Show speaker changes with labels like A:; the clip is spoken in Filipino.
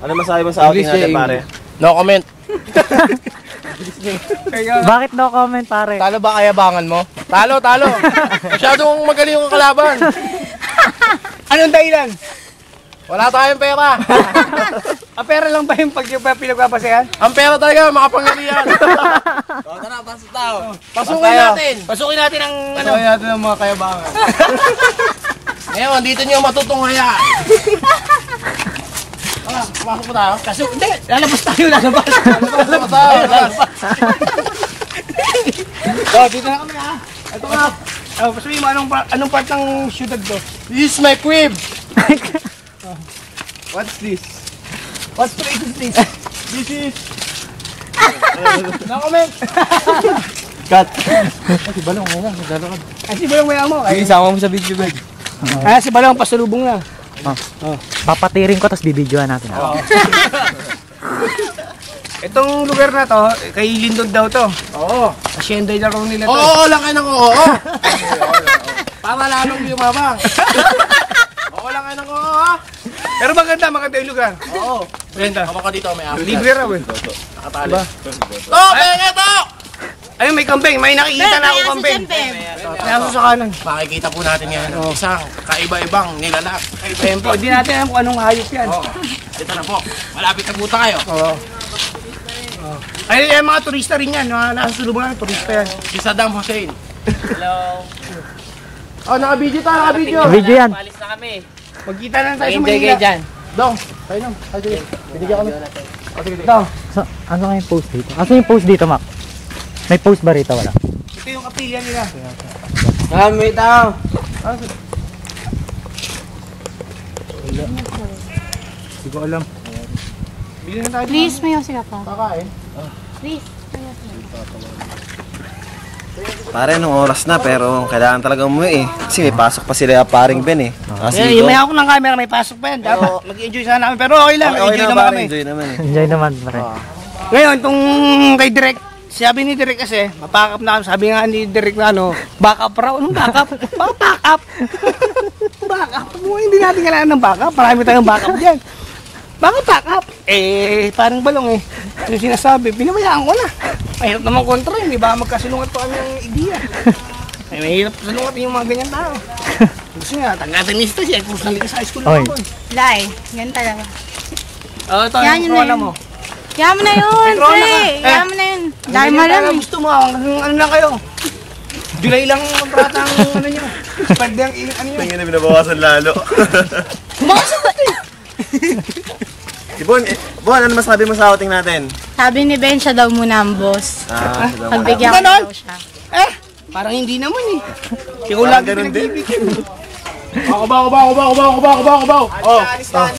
A: Ano masabi mo sa outing natin, pare?
B: No comment.
C: Bakit no comment, pare?
B: Talo ba kayabangan mo? Talo. Masyadong magaling yung kalaban.
D: Anong dahilan?
B: Wala tayong pera.
D: Pera lang ba yung pinagpapasayan?
B: Ang pera talaga, makapangyarihan. Tara, pasok tayo. Pasukin natin ang
D: Pasukin natin ang mga kayabangan.
B: Ngayon, dito nyo matutunghayan. Pumasok po tayo.
D: Hindi, lalabas tayo.
B: Lalabas tayo.
D: Dito na kami ha. Ito nga. Sabihin mo, anong part ng syudad to?
B: This is my crib.
D: What's this? What place is this? This is... No comment!
A: Cut!
D: Si Balong may amo.
A: Isama mo sa video, Ben.
D: Si Balong pasalubong na.
C: Papatirin ko, tapos bibidyoan natin.
D: Itong lugar na to, kay Lindon daw to.
B: Oo.
D: Asyenda yung laro nila to.
B: Oo, lang kayo ng oo. Para lalong lumabang. Oo lang kayo ng oo ha.
D: Pero maganda yung lugar.
B: Oo.
D: Maganda.
B: Kapag ka dito, may aso.
D: Libre raw eh.
B: Nakatali. Ito!
D: Ayun, may kambing. May nakikita na ako kambing. May aso sa kanan.
B: Makikita po natin yan. Isang kaiba-ibang nilalak.
D: Tempo, hindi natin alam kung anong hayop yan.
B: Oo. Dito na po. Malapit na po tayo.
D: Oo. Ay, mga turista rin yan. Nasa sulubungan ng turista yan.
B: Si Saddam Hussein.
E: Hello.
B: Oh, naka-video tayo, naka-video.
C: Video yan.
E: Palis na kami.
D: Magkita na tayo sa
E: Enjoy kayo
D: Manila.
E: dyan.
B: Dong, tayo nang. Sige. Binigyan kami.
C: So, ano nga yung post dito? Ano yung post dito, Mac? May post ba rito? Wala.
D: Ito yung kapilya nila.
A: Kami tao!
D: Hindi ko alam. Bili na tayo.
F: Please, may yosi ka pa.
B: Kakain.
F: Please.
A: Pare, nung oras na, pero kailangan talaga umuwi eh. Kasi may pasok pa sila paring Ben eh.
D: Yung may ako ng camera, may pasok pa yan. Dapat mag-enjoy sana namin. Pero okay lang, enjoy naman kami.
A: Enjoy naman eh.
C: Enjoy naman, pare.
D: Ngayon, itong kay Direk, sabi ni Direk kasi, mapakap na kami. Sabi nga ni Direk na backup raw. Anong backup? Bakit backup? Backup? Hindi natin kailangan ng backup. Marami tayong backup dyan. Bakit backup? Parang Balong eh. Yung sinasabi, pinabayaan ko na. Mahirap naman kontra eh. Di ba magkasilungat pa kami ng ideya. Mahirap salungat yung mga ganyan tao. Gusto nga, taga-tenista siya. Kung sali ka sa high school
C: Oy.
D: ako.
F: Lai, yan talaga.
D: Ito
F: Yan,
D: yung
F: yun na
D: corona
F: yun.
D: mo.
F: Yaman na yun,
D: May corona
F: pre.
D: ka.
F: Yaman na yun. Dahil
D: Hindi
F: malam
D: talaga
F: eh.
D: gusto mo, ano lang kayo? July lang ang kontrata ang ano nyo. Pwede ang ano nyo.
A: Tingin na binabawasan lalo.
D: Bakit ba eh?
A: Bon, ano masabi mo sa outing natin?
F: Sabi ni Ben, siya daw muna ang boss. Pagbigyan ko
D: Ganon?
F: daw siya.
D: Parang hindi naman eh. Ikaw lagi
A: ganun din.
D: pinagbibigyan.
B: Kubaw.